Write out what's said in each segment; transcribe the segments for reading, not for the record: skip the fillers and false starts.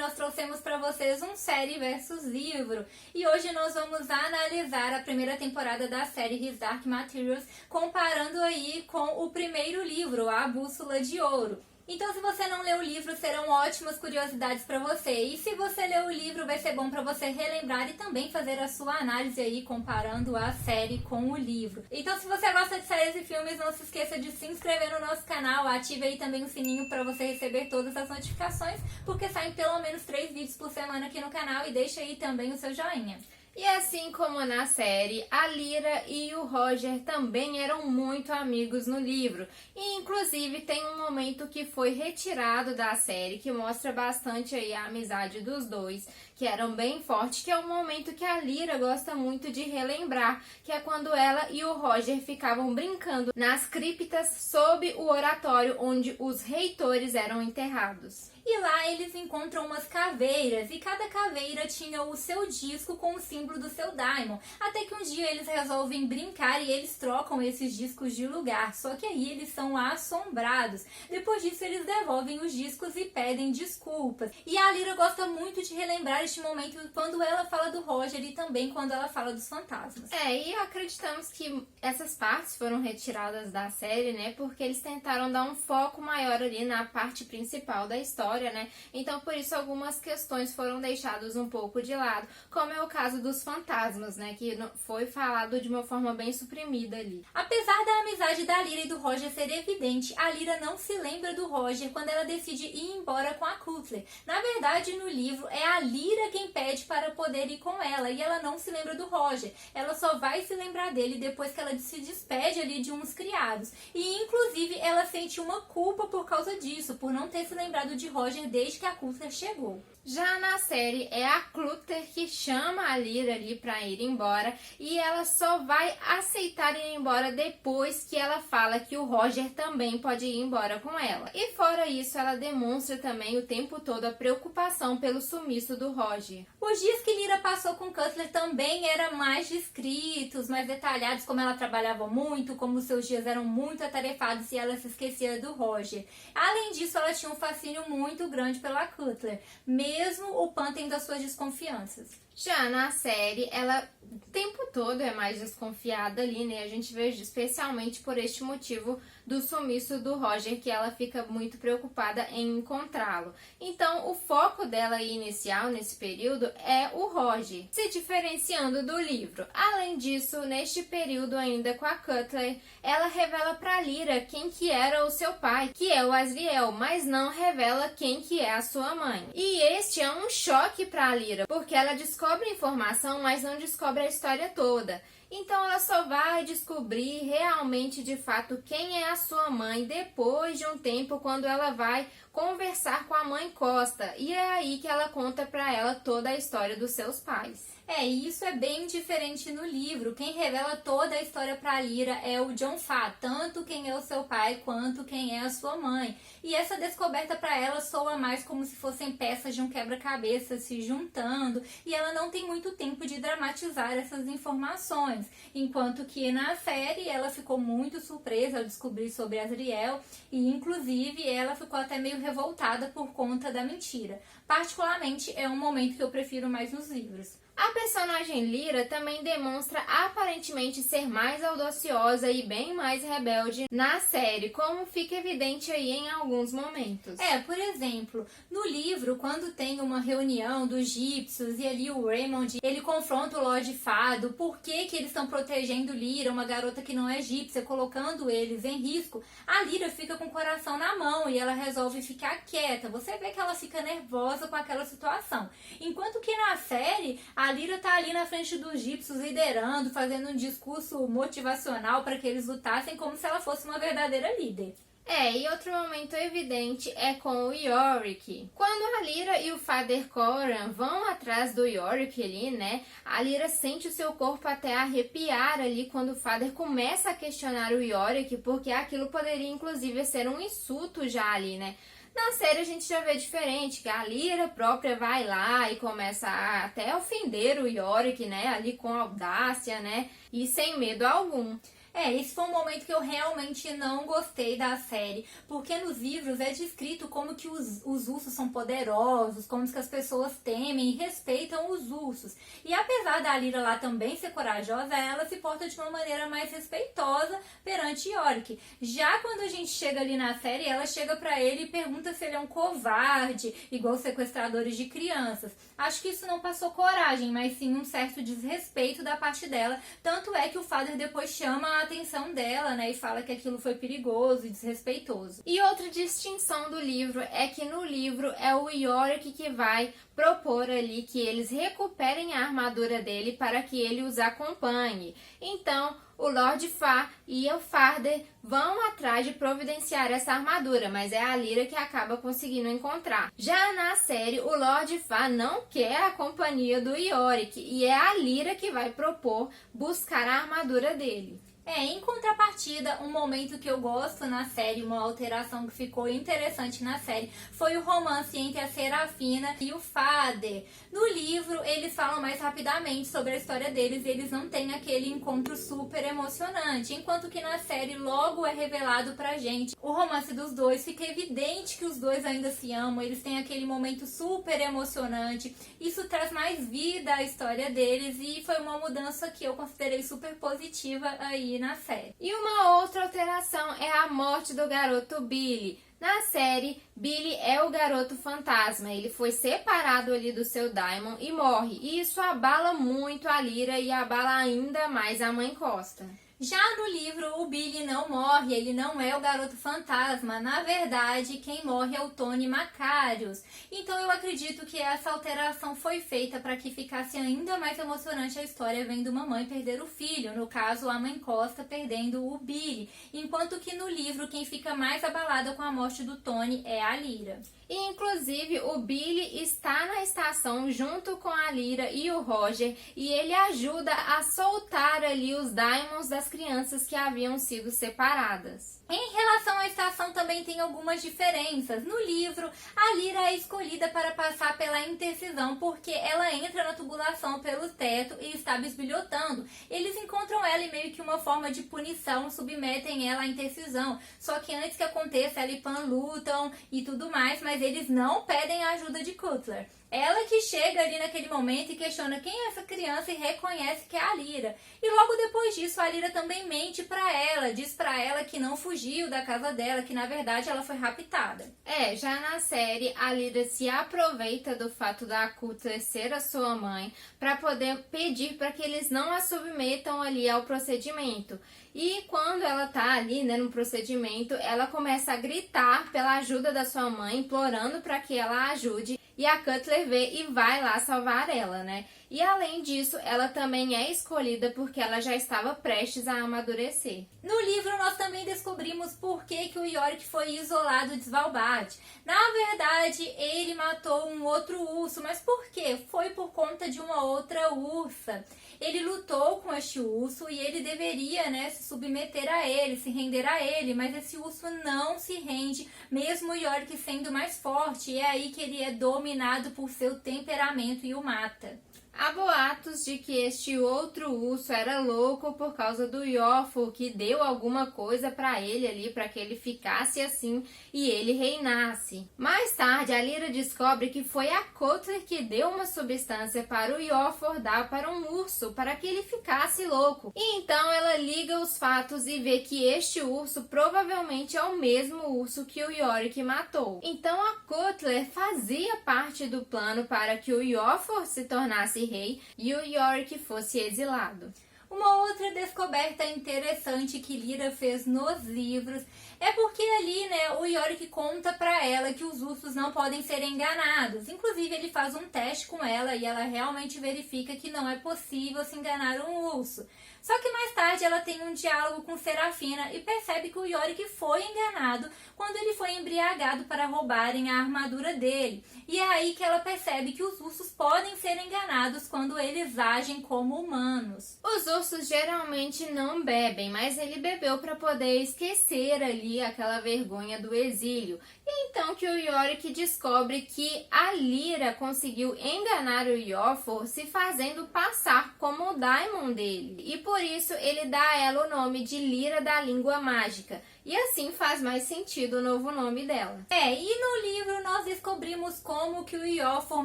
nós trouxemos para vocês um série versus livro. E hoje nós vamos analisar a primeira temporada da série His Dark Materials, comparando aí com o primeiro livro, A Bússola de Ouro. Então, se você não leu o livro, serão ótimas curiosidades para você. E se você leu o livro, vai ser bom para você relembrar e também fazer a sua análise aí, comparando a série com o livro. Então, se você gosta de séries e filmes, não se esqueça de se inscrever no nosso canal. Ative aí também o sininho para você receber todas as notificações, porque saem pelo menos 3 vídeos por semana aqui no canal. E deixa aí também o seu joinha. E assim como na série, a Lyra e o Roger também eram muito amigos no livro. E inclusive tem um momento que foi retirado da série, que mostra bastante aí a amizade dos dois, que eram bem fortes, que é um momento que a Lyra gosta muito de relembrar, que é quando ela e o Roger ficavam brincando nas criptas sob o oratório onde os reitores eram enterrados. E lá eles encontram umas caveiras, e cada caveira tinha o seu disco com o símbolo do seu Daimon. Até que um dia eles resolvem brincar e eles trocam esses discos de lugar, só que aí eles são assombrados. Depois disso eles devolvem os discos e pedem desculpas. E a Lyra gosta muito de relembrar este momento quando ela fala do Roger e também quando ela fala dos fantasmas. E acreditamos que essas partes foram retiradas da série, né, porque eles tentaram dar um foco maior ali na parte principal da história, né? Então, por isso, algumas questões foram deixadas um pouco de lado, como é o caso dos fantasmas, né? Que foi falado de uma forma bem suprimida ali. Apesar da amizade da Lyra e do Roger ser evidente, a Lyra não se lembra do Roger quando ela decide ir embora com a Cutler. Na verdade, no livro, é a Lyra quem pede para poder ir com ela, e ela não se lembra do Roger. Ela só vai se lembrar dele depois que ela se despede ali de uns criados. E, inclusive, ela sente uma culpa por causa disso, por não ter se lembrado de Roger desde que a Cutler chegou. Já na série, é a Cutler que chama a Lyra ali pra ir embora, e ela só vai aceitar ir embora depois que ela fala que o Roger também pode ir embora com ela. E fora isso, ela demonstra também o tempo todo a preocupação pelo sumiço do Roger. Os dias que Lyra passou com Cutler também eram mais descritos, mais detalhados, como ela trabalhava muito, como seus dias eram muito atarefados e ela se esquecia do Roger. Além disso, ela tinha um fascínio muito grande pela Cutler, mesmo o pântano das suas desconfianças. Já na série, ela o tempo todo é mais desconfiada ali, né? A gente vê especialmente por este motivo do sumiço do Roger, que ela fica muito preocupada em encontrá-lo. Então, o foco dela inicial nesse período é o Roger, se diferenciando do livro. Além disso, neste período ainda com a Cutler, ela revela para Lyra quem que era o seu pai, que é o Asriel, mas não revela quem que é a sua mãe. E este é um choque para Lyra, porque ela descobre informação, mas não descobre a história toda. Então ela só vai descobrir realmente de fato quem é a sua mãe depois de um tempo, quando ela vai conversar com a mãe Costa. E é aí que ela conta para ela toda a história dos seus pais. E isso é bem diferente no livro. Quem revela toda a história para Lyra é o Jon Fah, tanto quem é o seu pai quanto quem é a sua mãe. E essa descoberta para ela soa mais como se fossem peças de um quebra-cabeça se juntando, e ela não tem muito tempo de dramatizar essas informações. Enquanto que na série ela ficou muito surpresa ao descobrir sobre Asriel, e inclusive ela ficou até meio revoltada por conta da mentira. Particularmente é um momento que eu prefiro mais nos livros. A personagem Lyra também demonstra aparentemente ser mais audaciosa e bem mais rebelde na série, como fica evidente aí em alguns momentos. Por exemplo, no livro, quando tem uma reunião dos egípcios e ali o Raymond, ele confronta o Lord Fado, por que eles estão protegendo Lyra, uma garota que não é egípcia, colocando eles em risco, a Lyra fica com o coração na mão e ela resolve ficar quieta. Você vê que ela fica nervosa com aquela situação. Enquanto que na série, a Lyra tá ali na frente dos egípcios liderando, fazendo um discurso motivacional para que eles lutassem como se ela fosse uma verdadeira líder. E outro momento evidente é com o Iorek. Quando a Lyra e o Father Coran vão atrás do Iorek ali, né, a Lyra sente o seu corpo até arrepiar ali quando o Father começa a questionar o Iorek, porque aquilo poderia inclusive ser um insulto já ali, né. Na série a gente já vê diferente, que a Lyra própria vai lá e começa a até ofender o Iorek, né, ali com audácia, né, e sem medo algum. Esse foi um momento que eu realmente não gostei da série, porque nos livros é descrito como que os ursos são poderosos, como que as pessoas temem e respeitam os ursos. E apesar da Lyra lá também ser corajosa, ela se porta de uma maneira mais respeitosa perante Yorick. Já quando a gente chega ali na série, ela chega pra ele e pergunta se ele é um covarde, igual sequestradores de crianças. Acho que isso não passou coragem, mas sim um certo desrespeito da parte dela. Tanto é que o Father depois chama a atenção dela, né, e fala que aquilo foi perigoso e desrespeitoso. E outra distinção do livro é que no livro é o Yorick que vai propor ali que eles recuperem a armadura dele para que ele os acompanhe. Então, o Lord Far e o Father vão atrás de providenciar essa armadura, mas é a Lyra que acaba conseguindo encontrar. Já na série, o Lord Far não quer a companhia do Yorick e é a Lyra que vai propor buscar a armadura dele. Em contrapartida, um momento que eu gosto na série, uma alteração que ficou interessante na série, foi o romance entre a Serafina e o Father. No livro, eles falam mais rapidamente sobre a história deles e eles não têm aquele encontro super emocionante, enquanto que na série logo é revelado pra gente o romance dos dois, fica evidente que os dois ainda se amam, eles têm aquele momento super emocionante, isso traz mais vida à história deles e foi uma mudança que eu considerei super positiva aí na série. E uma outra alteração é a morte do garoto Billy. Na série, Billy é o garoto fantasma. Ele foi separado ali do seu Daimon e morre. E isso abala muito a Lyra e abala ainda mais a Mãe Costa. Já no livro, o Billy não morre, ele não é o garoto fantasma. Na verdade, quem morre é o Tony Macarius. Então eu acredito que essa alteração foi feita para que ficasse ainda mais emocionante a história vendo uma mãe perder o filho. No caso, a Mãe Costa perdendo o Billy. Enquanto que no livro, quem fica mais abalada com a morte do Tony é a Lyra. E, inclusive, o Billy está na estação junto com a Lyra e o Roger e ele ajuda a soltar ali os Daimons das crianças que haviam sido separadas. Em relação à estação também tem algumas diferenças. No livro, a Lyra é escolhida para passar pela intercisão porque ela entra na tubulação pelo teto e está bisbilhotando. Eles encontram ela e meio que uma forma de punição, submetem ela à intercisão. Só que antes que aconteça, ela e Pan lutam e tudo mais, mas eles não pedem a ajuda de Cutler. Ela que chega ali naquele momento e questiona quem é essa criança e reconhece que é a Lyra. E logo depois disso, a Lyra também mente pra ela, diz pra ela que não fugiu da casa dela, que na verdade ela foi raptada. Já na série, a Lyra se aproveita do fato da Cutler ser a sua mãe para poder pedir para que eles não a submetam ali ao procedimento. E quando ela tá ali, né, no procedimento, ela começa a gritar pela ajuda da sua mãe, implorando para que ela a ajude. E a Cutler vê e vai lá salvar ela, né? E além disso, ela também é escolhida porque ela já estava prestes a amadurecer. No livro, nós também descobrimos por que o Yorick foi isolado de Svalbard. Na verdade, ele matou um outro urso, mas por quê? Foi por conta de uma outra ursa. Ele lutou com este urso e ele deveria, né, se submeter a ele, se render a ele, mas esse urso não se rende, mesmo o Yorick sendo mais forte, e é aí que ele é dominado por seu temperamento e o mata. Há boatos de que este outro urso era louco por causa do Iorfur, que deu alguma coisa pra ele ali, pra que ele ficasse assim e ele reinasse. Mais tarde, a Lyra descobre que foi a Cutler que deu uma substância para o Iorfur dar para um urso, para que ele ficasse louco. E então ela liga os fatos e vê que este urso provavelmente é o mesmo urso que o Yorick matou. Então a Cutler fazia parte do plano para que o Iorfur se tornasse rei e o Yorick fosse exilado. Uma outra descoberta interessante que Lyra fez nos livros é porque ali, né, o Yorick conta pra ela que os ursos não podem ser enganados. Inclusive, ele faz um teste com ela e ela realmente verifica que não é possível se enganar um urso. Só que mais tarde ela tem um diálogo com Serafina e percebe que o Yorick foi enganado quando ele foi embriagado para roubarem a armadura dele. E é aí que ela percebe que os ursos podem ser enganados quando eles agem como humanos. Os ursos geralmente não bebem, mas ele bebeu para poder esquecer ali ali aquela vergonha do exílio. E então que o Iorek descobre que a Lyra conseguiu enganar o Iorfor se fazendo passar como o daimon dele. E por isso ele dá a ela o nome de Lyra da Língua Mágica. E assim faz mais sentido o novo nome dela. E no livro nós descobrimos como que o Iorfor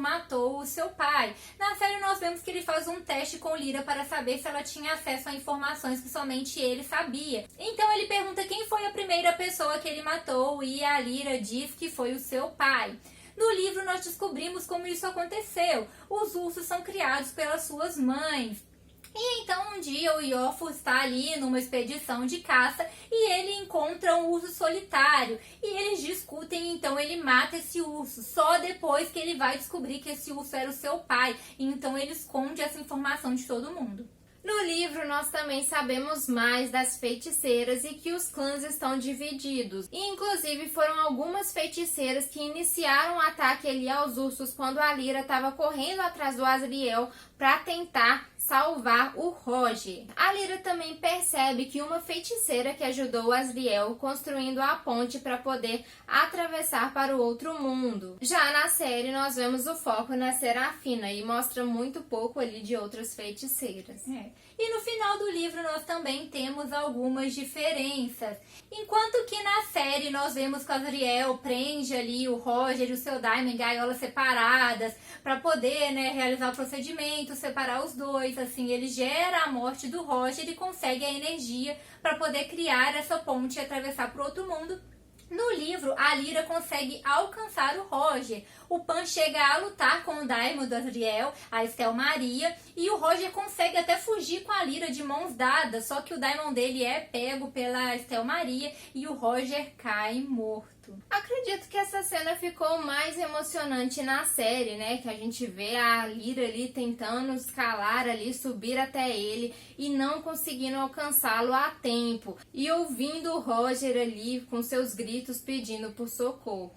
matou o seu pai. Na série nós vemos que ele faz um teste com Lyra para saber se ela tinha acesso a informações que somente ele sabia. Então ele pergunta quem foi a primeira pessoa que ele matou e a Lyra diz que foi o seu pai. No livro nós descobrimos como isso aconteceu. Os ursos são criados pelas suas mães. E então um dia o Iorfor está ali numa expedição de caça e ele encontra um urso solitário e eles discutem, então ele mata esse urso, só depois que ele vai descobrir que esse urso era o seu pai, e então ele esconde essa informação de todo mundo. No livro, nós também sabemos mais das feiticeiras e que os clãs estão divididos. E, inclusive, foram algumas feiticeiras que iniciaram o ataque ali aos ursos quando a Lyra estava correndo atrás do Asriel para tentar salvar o Roger. A Lyra também percebe que uma feiticeira que ajudou o Asriel construindo a ponte para poder atravessar para o outro mundo. Já na série, nós vemos o foco na Serafina e mostra muito pouco ali de outras feiticeiras. E no final do livro nós também temos algumas diferenças. Enquanto que na série nós vemos que o Asriel prende ali o Roger e o seu Daimon em gaiolas separadas para poder, realizar o procedimento, separar os dois. Assim, ele gera a morte do Roger e consegue a energia para poder criar essa ponte e atravessar para o outro mundo. No livro, a Lyra consegue alcançar o Roger. O Pan chega a lutar com o Daimon do Asriel, a Estel Maria, e o Roger consegue até fugir com a Lyra de mãos dadas, só que o Daimon dele é pego pela Estel Maria e o Roger cai morto. Acredito que essa cena ficou mais emocionante na série, que a gente vê a Lyra ali tentando escalar ali, subir até ele e não conseguindo alcançá-lo a tempo. E ouvindo o Roger ali com seus gritos pedindo por socorro.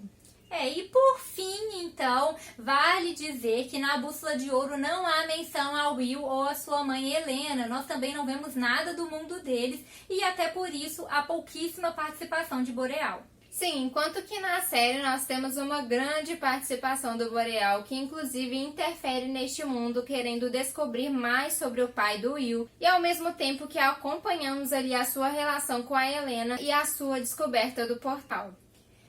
E por fim, então, vale dizer que na Bússola de Ouro não há menção a Will ou a sua mãe Helena. Nós também não vemos nada do mundo deles e até por isso há pouquíssima participação de Boreal. Sim, enquanto que na série nós temos uma grande participação do Boreal, que inclusive interfere neste mundo, querendo descobrir mais sobre o pai do Will, e ao mesmo tempo que acompanhamos ali a sua relação com a Helena e a sua descoberta do portal.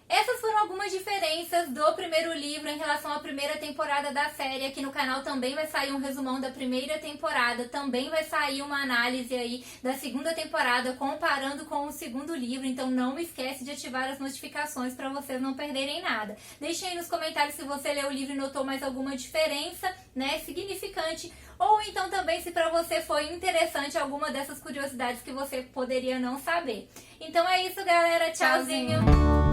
Essas foram algumas diferenças do primeiro livro em relação à primeira temporada da série. Aqui no canal também vai sair um resumão da primeira temporada, também vai sair uma análise aí da segunda temporada comparando com o segundo livro, então não esquece de ativar as notificações para vocês não perderem nada. Deixem aí nos comentários se você leu o livro e notou mais alguma diferença, significante, ou então também se para você foi interessante alguma dessas curiosidades que você poderia não saber. Então é isso, galera, tchauzinho!